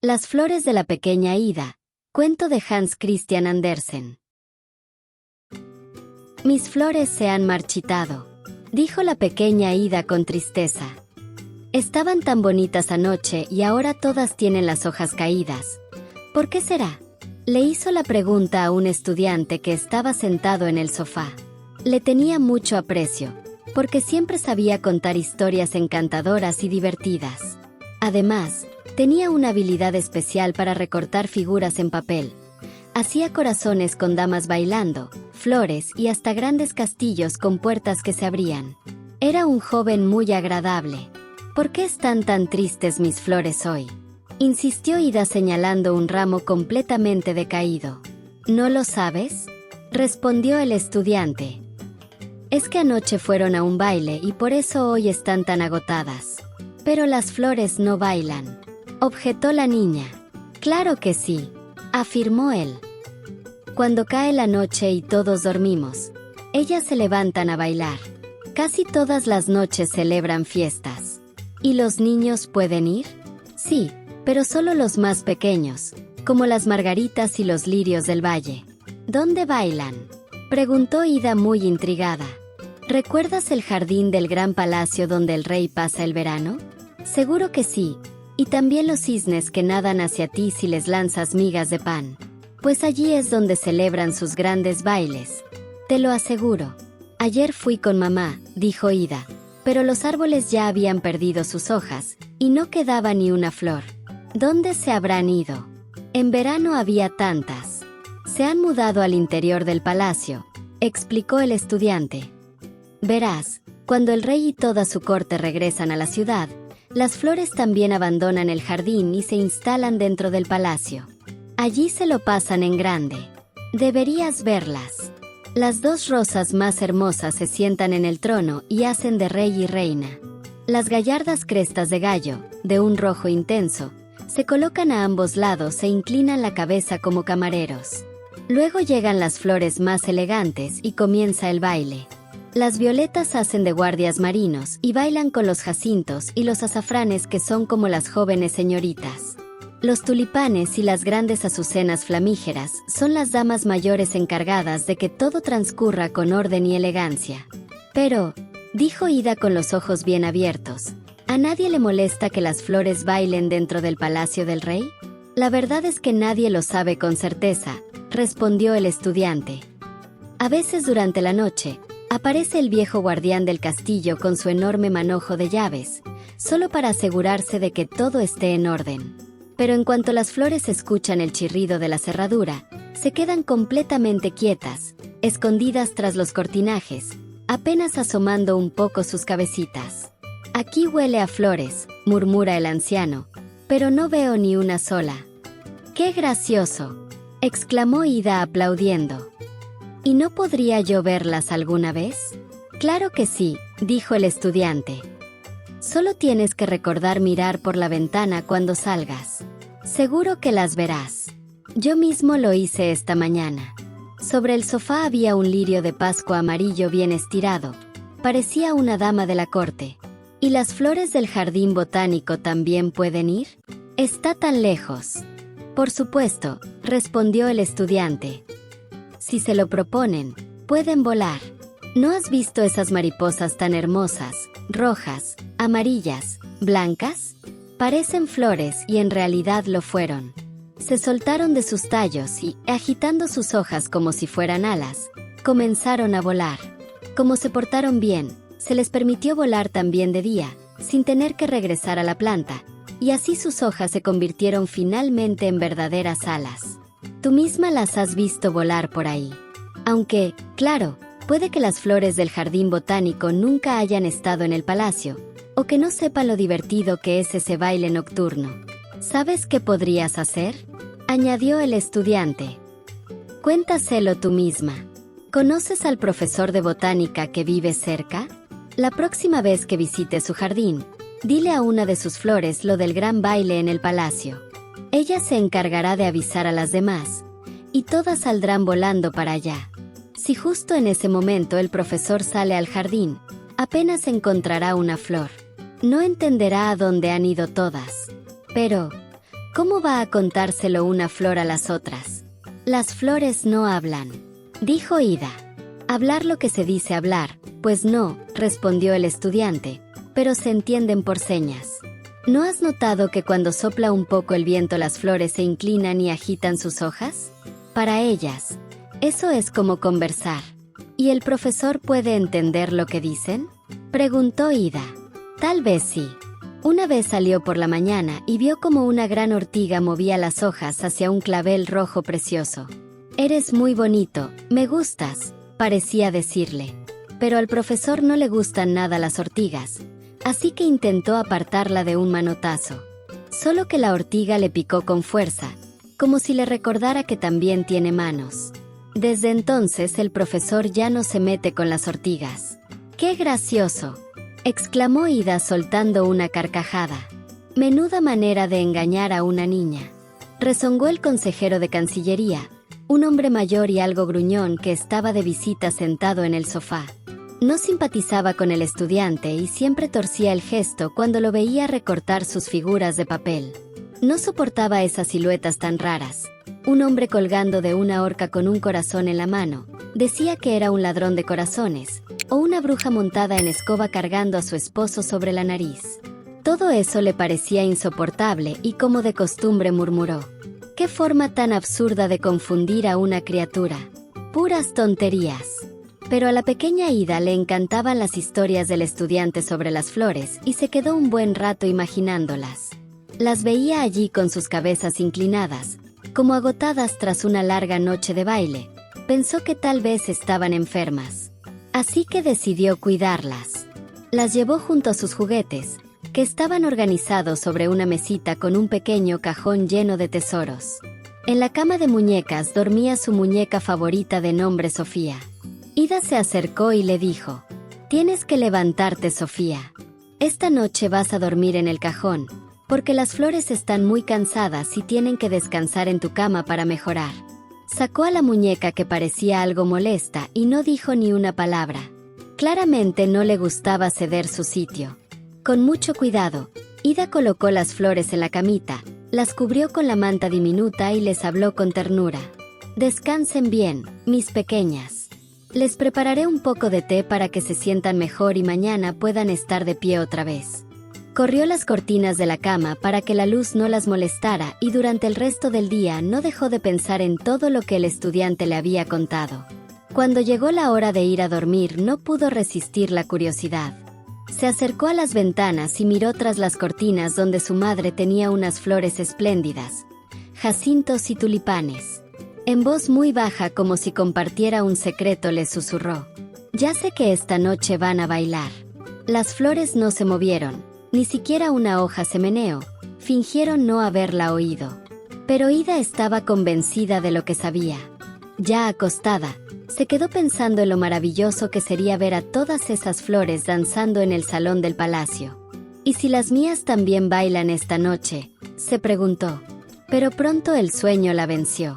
Las flores de la pequeña Ida, cuento de Hans Christian Andersen. Mis flores se han marchitado, dijo la pequeña Ida con tristeza. Estaban tan bonitas anoche y ahora todas tienen las hojas caídas. ¿Por qué será? Le hizo la pregunta a un estudiante que estaba sentado en el sofá. Le tenía mucho aprecio, porque siempre sabía contar historias encantadoras y divertidas. Además, tenía una habilidad especial para recortar figuras en papel. Hacía corazones con damas bailando, flores y hasta grandes castillos con puertas que se abrían. Era un joven muy agradable. ¿Por qué están tan tristes mis flores hoy?, insistió Ida señalando un ramo completamente decaído. ¿No lo sabes?, respondió el estudiante. Es que anoche fueron a un baile y por eso hoy están tan agotadas. Pero las flores no bailan, objetó la niña. Claro que sí, afirmó él. Cuando cae la noche y todos dormimos, ellas se levantan a bailar. Casi todas las noches celebran fiestas. ¿Y los niños pueden ir? Sí, pero solo los más pequeños, como las margaritas y los lirios del valle. ¿Dónde bailan?, preguntó Ida muy intrigada. ¿Recuerdas el jardín del gran palacio donde el rey pasa el verano? Seguro que sí, y también los cisnes que nadan hacia ti si les lanzas migas de pan. Pues allí es donde celebran sus grandes bailes. Te lo aseguro. Ayer fui con mamá, dijo Ida, pero los árboles ya habían perdido sus hojas, y no quedaba ni una flor. ¿Dónde se habrán ido? En verano había tantas. Se han mudado al interior del palacio, explicó el estudiante. Verás, cuando el rey y toda su corte regresan a la ciudad, las flores también abandonan el jardín y se instalan dentro del palacio. Allí se lo pasan en grande. Deberías verlas. Las dos rosas más hermosas se sientan en el trono y hacen de rey y reina. Las gallardas crestas de gallo, de un rojo intenso, se colocan a ambos lados e inclinan la cabeza como camareros. Luego llegan las flores más elegantes y comienza el baile. Las violetas hacen de guardias marinos y bailan con los jacintos y los azafranes que son como las jóvenes señoritas. Los tulipanes y las grandes azucenas flamígeras son las damas mayores encargadas de que todo transcurra con orden y elegancia. Pero, dijo Ida con los ojos bien abiertos, ¿a nadie le molesta que las flores bailen dentro del palacio del rey? La verdad es que nadie lo sabe con certeza, respondió el estudiante. A veces durante la noche, aparece el viejo guardián del castillo con su enorme manojo de llaves, solo para asegurarse de que todo esté en orden. Pero en cuanto las flores escuchan el chirrido de la cerradura, se quedan completamente quietas, escondidas tras los cortinajes, apenas asomando un poco sus cabecitas. Aquí huele a flores, murmura el anciano, pero no veo ni una sola. ¡Qué gracioso!, exclamó Ida aplaudiendo. ¿Y no podría yo verlas alguna vez? Claro que sí, dijo el estudiante. Solo tienes que recordar mirar por la ventana cuando salgas. Seguro que las verás. Yo mismo lo hice esta mañana. Sobre el sofá había un lirio de Pascua amarillo bien estirado. Parecía una dama de la corte. ¿Y las flores del jardín botánico también pueden ir? Está tan lejos. Por supuesto, respondió el estudiante. Si se lo proponen, pueden volar. ¿No has visto esas mariposas tan hermosas, rojas, amarillas, blancas? Parecen flores y en realidad lo fueron. Se soltaron de sus tallos y, agitando sus hojas como si fueran alas, comenzaron a volar. Como se portaron bien, se les permitió volar también de día, sin tener que regresar a la planta, y así sus hojas se convirtieron finalmente en verdaderas alas. Tú misma las has visto volar por ahí. Aunque, claro, puede que las flores del jardín botánico nunca hayan estado en el palacio, o que no sepan lo divertido que es ese baile nocturno. ¿Sabes qué podrías hacer?, añadió el estudiante. Cuéntaselo tú misma. ¿Conoces al profesor de botánica que vive cerca? La próxima vez que visite su jardín, dile a una de sus flores lo del gran baile en el palacio. Ella se encargará de avisar a las demás, y todas saldrán volando para allá. Si justo en ese momento el profesor sale al jardín, apenas encontrará una flor. No entenderá a dónde han ido todas. Pero, ¿Cómo va a contárselo una flor a las otras? Las flores no hablan, dijo Ida. Hablar lo que se dice hablar, pues no, respondió el estudiante, pero se entienden por señas. ¿No has notado que cuando sopla un poco el viento las flores se inclinan y agitan sus hojas? Para ellas, eso es como conversar. ¿Y el profesor puede entender lo que dicen? Preguntó Ida. Tal vez sí. Una vez salió por la mañana y vio como una gran ortiga movía las hojas hacia un clavel rojo precioso. «Eres muy bonito, me gustas», parecía decirle. Pero al profesor no le gustan nada las ortigas, así que intentó apartarla de un manotazo. Solo que la ortiga le picó con fuerza, como si le recordara que también tiene manos. Desde entonces el profesor ya no se mete con las ortigas. ¡Qué gracioso!, exclamó Ida soltando una carcajada. Menuda manera de engañar a una niña. Rezongó el consejero de Cancillería, un hombre mayor y algo gruñón que estaba de visita sentado en el sofá. No simpatizaba con el estudiante y siempre torcía el gesto cuando lo veía recortar sus figuras de papel. No soportaba esas siluetas tan raras. Un hombre colgando de una horca con un corazón en la mano. Decía que era un ladrón de corazones, o una bruja montada en escoba cargando a su esposo sobre la nariz. Todo eso le parecía insoportable y como de costumbre murmuró: «¡Qué forma tan absurda de confundir a una criatura! ¡Puras tonterías!». Pero a la pequeña Ida le encantaban las historias del estudiante sobre las flores y se quedó un buen rato imaginándolas. Las veía allí con sus cabezas inclinadas, como agotadas tras una larga noche de baile. Pensó que tal vez estaban enfermas. Así que decidió cuidarlas. Las llevó junto a sus juguetes, que estaban organizados sobre una mesita con un pequeño cajón lleno de tesoros. En la cama de muñecas dormía su muñeca favorita de nombre Sofía. Ida se acercó y le dijo: «Tienes que levantarte, Sofía. Esta noche vas a dormir en el cajón, porque las flores están muy cansadas y tienen que descansar en tu cama para mejorar». Sacó a la muñeca, que parecía algo molesta, y no dijo ni una palabra. Claramente no le gustaba ceder su sitio. Con mucho cuidado, Ida colocó las flores en la camita, las cubrió con la manta diminuta y les habló con ternura. «Descansen bien, mis pequeñas. Les prepararé un poco de té para que se sientan mejor y mañana puedan estar de pie otra vez». Corrió las cortinas de la cama para que la luz no las molestara y durante el resto del día no dejó de pensar en todo lo que el estudiante le había contado. Cuando llegó la hora de ir a dormir no pudo resistir la curiosidad. Se acercó a las ventanas y miró tras las cortinas donde su madre tenía unas flores espléndidas, jacintos y tulipanes. En voz muy baja, como si compartiera un secreto, le susurró: «Ya sé que esta noche van a bailar». Las flores no se movieron. Ni siquiera una hoja se meneó, fingieron no haberla oído. Pero Ida estaba convencida de lo que sabía. Ya acostada, se quedó pensando en lo maravilloso que sería ver a todas esas flores danzando en el salón del palacio. «¿Y si las mías también bailan esta noche?», se preguntó. Pero pronto el sueño la venció.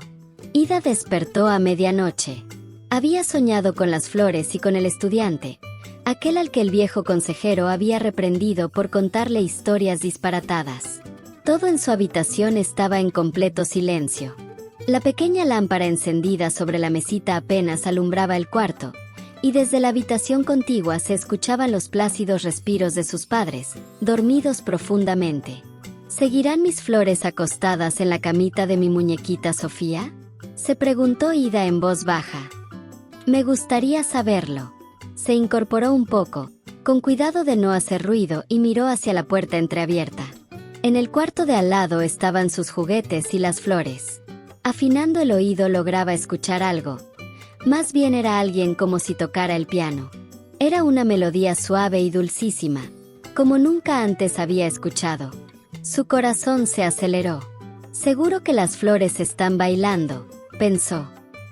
Ida despertó a medianoche. Había soñado con las flores y con el estudiante, aquel al que el viejo consejero había reprendido por contarle historias disparatadas. Todo en su habitación estaba en completo silencio. La pequeña lámpara encendida sobre la mesita apenas alumbraba el cuarto, y desde la habitación contigua se escuchaban los plácidos respiros de sus padres, dormidos profundamente. ¿Seguirán mis flores acostadas en la camita de mi muñequita Sofía?, se preguntó Ida en voz baja. «Me gustaría saberlo». Se incorporó un poco, con cuidado de no hacer ruido, y miró hacia la puerta entreabierta. En el cuarto de al lado estaban sus juguetes y las flores. Afinando el oído lograba escuchar algo. Más bien era alguien como si tocara el piano. Era una melodía suave y dulcísima, como nunca antes había escuchado. Su corazón se aceleró. «Seguro que las flores están bailando», pensó.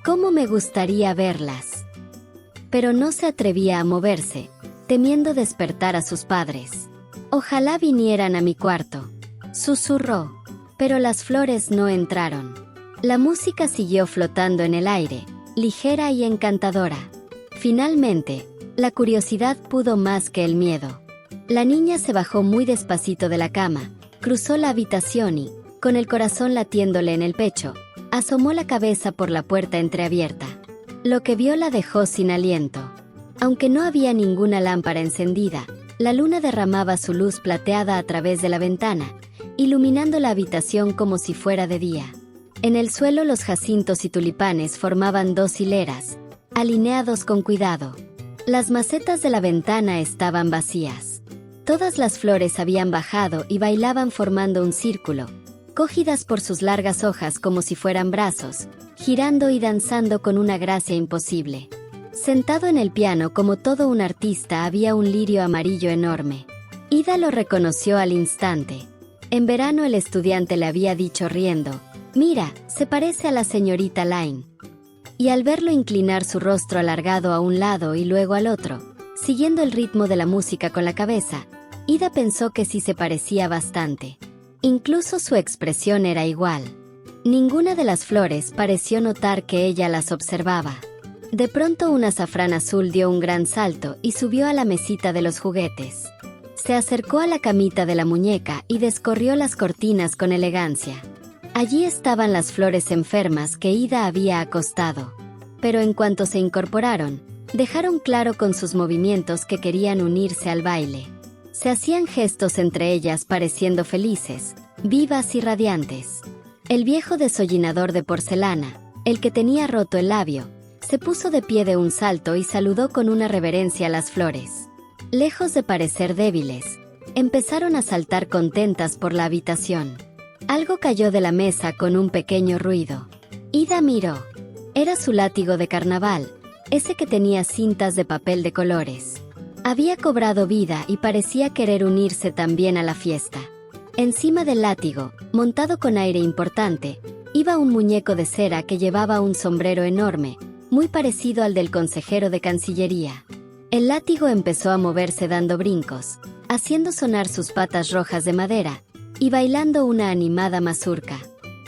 «¿Cómo me gustaría verlas?». Pero no se atrevía a moverse, temiendo despertar a sus padres. «Ojalá vinieran a mi cuarto», susurró. Pero las flores no entraron. La música siguió flotando en el aire, ligera y encantadora. Finalmente, la curiosidad pudo más que el miedo. La niña se bajó muy despacito de la cama, cruzó la habitación y, con el corazón latiéndole en el pecho, asomó la cabeza por la puerta entreabierta. Lo que vio la dejó sin aliento. Aunque no había ninguna lámpara encendida, la luna derramaba su luz plateada a través de la ventana, iluminando la habitación como si fuera de día. En el suelo los jacintos y tulipanes formaban 2 hileras, alineados con cuidado. Las macetas de la ventana estaban vacías. Todas las flores habían bajado y bailaban formando un círculo, cogidas por sus largas hojas como si fueran brazos, girando y danzando con una gracia imposible. Sentado en el piano como todo un artista había un lirio amarillo enorme. Ida lo reconoció al instante. En verano el estudiante le había dicho riendo: «Mira, se parece a la señorita Line». Y al verlo inclinar su rostro alargado a un lado y luego al otro, siguiendo el ritmo de la música con la cabeza, Ida pensó que sí se parecía bastante. Incluso su expresión era igual. Ninguna de las flores pareció notar que ella las observaba. De pronto un azafrán azul dio un gran salto y subió a la mesita de los juguetes. Se acercó a la camita de la muñeca y descorrió las cortinas con elegancia. Allí estaban las flores enfermas que Ida había acostado. Pero en cuanto se incorporaron, dejaron claro con sus movimientos que querían unirse al baile. Se hacían gestos entre ellas pareciendo felices, vivas y radiantes. El viejo desollinador de porcelana, el que tenía roto el labio, se puso de pie de un salto y saludó con una reverencia a las flores. Lejos de parecer débiles, empezaron a saltar contentas por la habitación. Algo cayó de la mesa con un pequeño ruido. Ida miró. Era su látigo de carnaval, ese que tenía cintas de papel de colores. Había cobrado vida y parecía querer unirse también a la fiesta. Encima del látigo, montado con aire importante, iba un muñeco de cera que llevaba un sombrero enorme, muy parecido al del consejero de Cancillería. El látigo empezó a moverse dando brincos, haciendo sonar sus patas rojas de madera, y bailando una animada mazurca.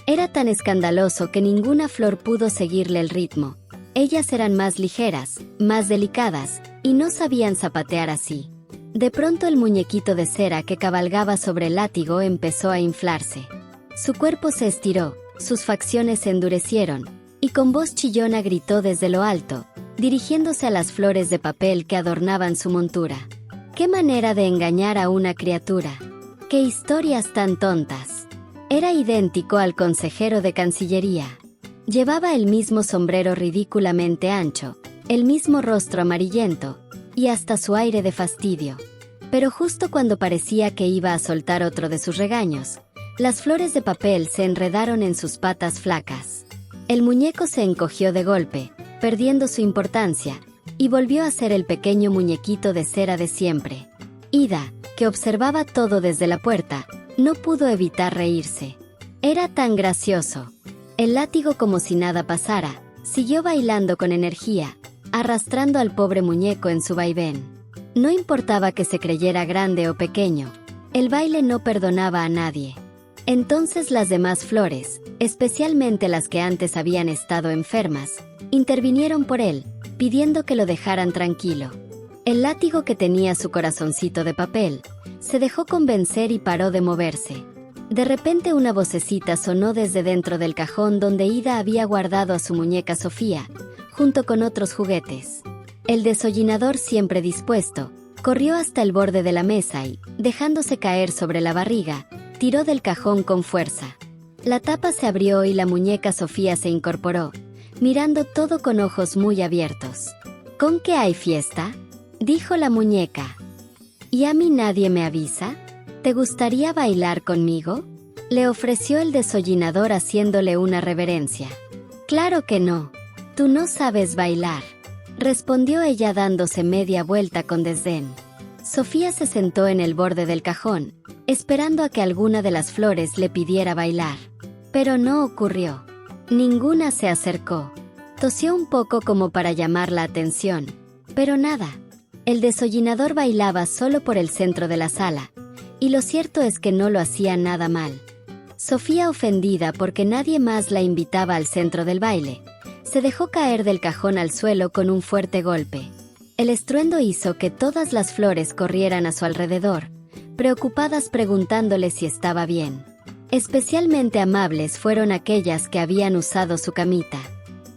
Era tan escandaloso que ninguna flor pudo seguirle el ritmo. Ellas eran más ligeras, más delicadas, y no sabían zapatear así. De pronto el muñequito de cera que cabalgaba sobre el látigo empezó a inflarse. Su cuerpo se estiró, sus facciones se endurecieron, y con voz chillona gritó desde lo alto, dirigiéndose a las flores de papel que adornaban su montura: «¡Qué manera de engañar a una criatura! ¡Qué historias tan tontas!». Era idéntico al consejero de Cancillería. Llevaba el mismo sombrero ridículamente ancho, el mismo rostro amarillento, y hasta su aire de fastidio. Pero justo cuando parecía que iba a soltar otro de sus regaños, las flores de papel se enredaron en sus patas flacas. El muñeco se encogió de golpe, perdiendo su importancia, y volvió a ser el pequeño muñequito de cera de siempre. Ida, que observaba todo desde la puerta, no pudo evitar reírse. Era tan gracioso. El látigo, como si nada pasara, siguió bailando con energía, arrastrando al pobre muñeco en su vaivén. No importaba que se creyera grande o pequeño, el baile no perdonaba a nadie. Entonces las demás flores, especialmente las que antes habían estado enfermas, intervinieron por él, pidiendo que lo dejaran tranquilo. El látigo, que tenía su corazoncito de papel, se dejó convencer y paró de moverse. De repente una vocecita sonó desde dentro del cajón donde Ida había guardado a su muñeca Sofía, junto con otros juguetes. El desollinador, siempre dispuesto, corrió hasta el borde de la mesa y, dejándose caer sobre la barriga, tiró del cajón con fuerza. La tapa se abrió y la muñeca Sofía se incorporó, mirando todo con ojos muy abiertos. «¿Con qué hay fiesta?», dijo la muñeca. «¿Y a mí nadie me avisa? ¿Te gustaría bailar conmigo?», le ofreció el desollinador haciéndole una reverencia. «Claro que no. Tú no sabes bailar», respondió ella dándose media vuelta con desdén. Sofía se sentó en el borde del cajón, esperando a que alguna de las flores le pidiera bailar. Pero no ocurrió. Ninguna se acercó. Tosió un poco como para llamar la atención, pero nada. El desollinador bailaba solo por el centro de la sala, y lo cierto es que no lo hacía nada mal. Sofía, ofendida porque nadie más la invitaba al centro del baile, se dejó caer del cajón al suelo con un fuerte golpe. El estruendo hizo que todas las flores corrieran a su alrededor, preocupadas preguntándole si estaba bien. Especialmente amables fueron aquellas que habían usado su camita.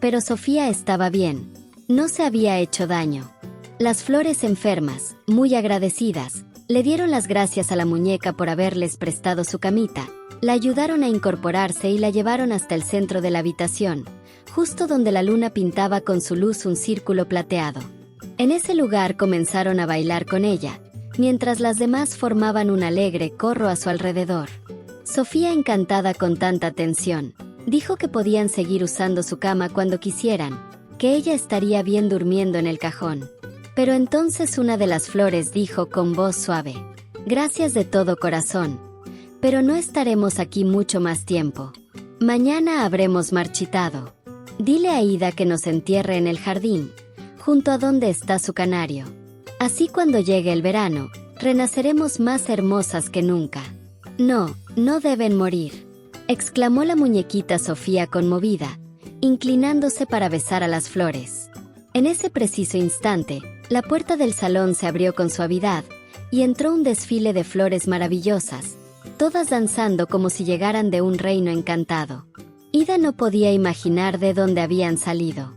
Pero Sofía estaba bien. No se había hecho daño. Las flores enfermas, muy agradecidas, le dieron las gracias a la muñeca por haberles prestado su camita, la ayudaron a incorporarse y la llevaron hasta el centro de la habitación, justo donde la luna pintaba con su luz un círculo plateado. En ese lugar comenzaron a bailar con ella, mientras las demás formaban un alegre corro a su alrededor. Sofía, encantada con tanta atención, dijo que podían seguir usando su cama cuando quisieran, que ella estaría bien durmiendo en el cajón. Pero entonces una de las flores dijo con voz suave: «Gracias de todo corazón, pero no estaremos aquí mucho más tiempo. Mañana habremos marchitado. Dile a Ida que nos entierre en el jardín, junto a donde está su canario. Así cuando llegue el verano, renaceremos más hermosas que nunca». «No, no deben morir», exclamó la muñequita Sofía conmovida, inclinándose para besar a las flores. En ese preciso instante, la puerta del salón se abrió con suavidad, y entró un desfile de flores maravillosas, todas danzando como si llegaran de un reino encantado. Ida no podía imaginar de dónde habían salido.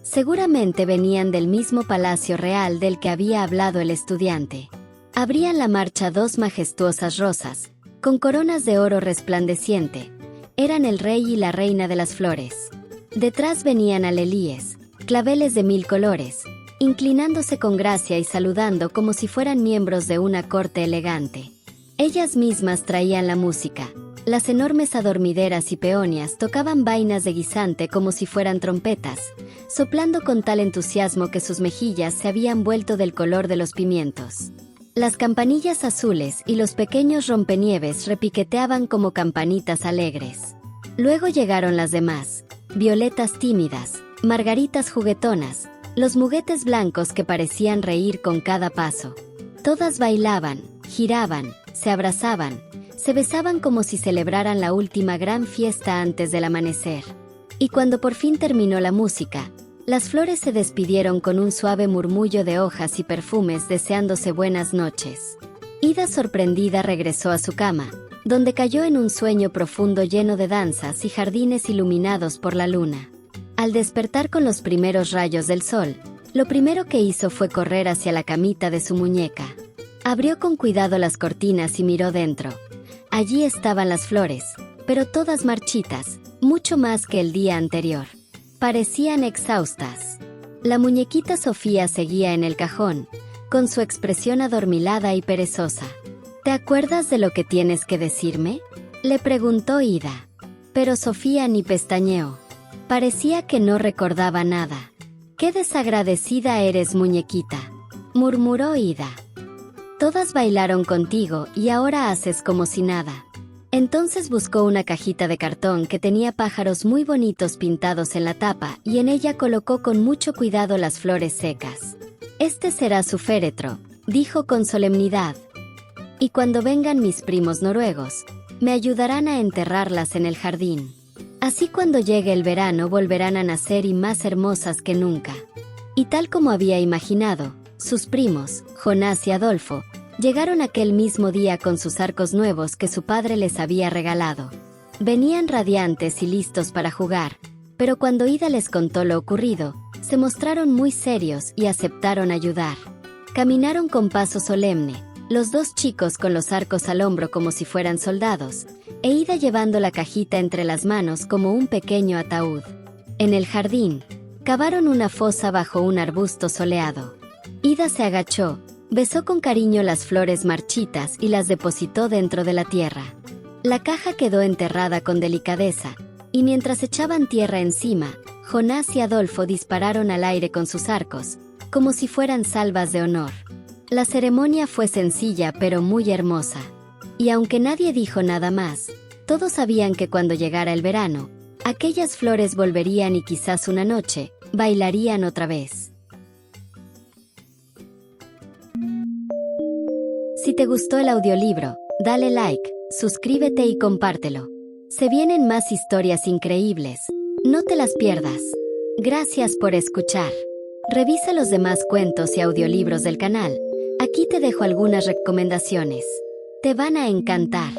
Seguramente venían del mismo palacio real del que había hablado el estudiante. Abrían la marcha dos majestuosas rosas, con coronas de oro resplandeciente. Eran el rey y la reina de las flores. Detrás venían alelíes, claveles de 1000 colores, inclinándose con gracia y saludando como si fueran miembros de una corte elegante. Ellas mismas traían la música. Las enormes adormideras y peonias tocaban vainas de guisante como si fueran trompetas, soplando con tal entusiasmo que sus mejillas se habían vuelto del color de los pimientos. Las campanillas azules y los pequeños rompenieves repiqueteaban como campanitas alegres. Luego llegaron las demás: violetas tímidas, margaritas juguetonas, los muguetes blancos que parecían reír con cada paso. Todas bailaban, giraban, se abrazaban, se besaban como si celebraran la última gran fiesta antes del amanecer. Y cuando por fin terminó la música, las flores se despidieron con un suave murmullo de hojas y perfumes deseándose buenas noches. Ida, sorprendida, regresó a su cama, donde cayó en un sueño profundo lleno de danzas y jardines iluminados por la luna. Al despertar con los primeros rayos del sol, lo primero que hizo fue correr hacia la camita de su muñeca. Abrió con cuidado las cortinas y miró dentro. Allí estaban las flores, pero todas marchitas, mucho más que el día anterior. Parecían exhaustas. La muñequita Sofía seguía en el cajón, con su expresión adormilada y perezosa. «¿Te acuerdas de lo que tienes que decirme?», le preguntó Ida. Pero Sofía ni pestañeó. Parecía que no recordaba nada. «Qué desagradecida eres, muñequita», murmuró Ida. «Todas bailaron contigo y ahora haces como si nada». Entonces buscó una cajita de cartón que tenía pájaros muy bonitos pintados en la tapa y en ella colocó con mucho cuidado las flores secas. «Este será su féretro», dijo con solemnidad. «Y cuando vengan mis primos noruegos, me ayudarán a enterrarlas en el jardín. Así cuando llegue el verano volverán a nacer y más hermosas que nunca». Y tal como había imaginado, sus primos, Jonás y Adolfo, llegaron aquel mismo día con sus arcos nuevos que su padre les había regalado. Venían radiantes y listos para jugar, pero cuando Ida les contó lo ocurrido, se mostraron muy serios y aceptaron ayudar. Caminaron con paso solemne, los dos chicos con los arcos al hombro como si fueran soldados, e Ida llevando la cajita entre las manos como un pequeño ataúd. En el jardín, cavaron una fosa bajo un arbusto soleado. Ida se agachó, besó con cariño las flores marchitas y las depositó dentro de la tierra. La caja quedó enterrada con delicadeza, y mientras echaban tierra encima, Jonás y Adolfo dispararon al aire con sus arcos, como si fueran salvas de honor. La ceremonia fue sencilla pero muy hermosa. Y aunque nadie dijo nada más, todos sabían que cuando llegara el verano, aquellas flores volverían y quizás una noche, bailarían otra vez. Si te gustó el audiolibro, dale like, suscríbete y compártelo. Se vienen más historias increíbles. No te las pierdas. Gracias por escuchar. Revisa los demás cuentos y audiolibros del canal. Aquí te dejo algunas recomendaciones. Te van a encantar.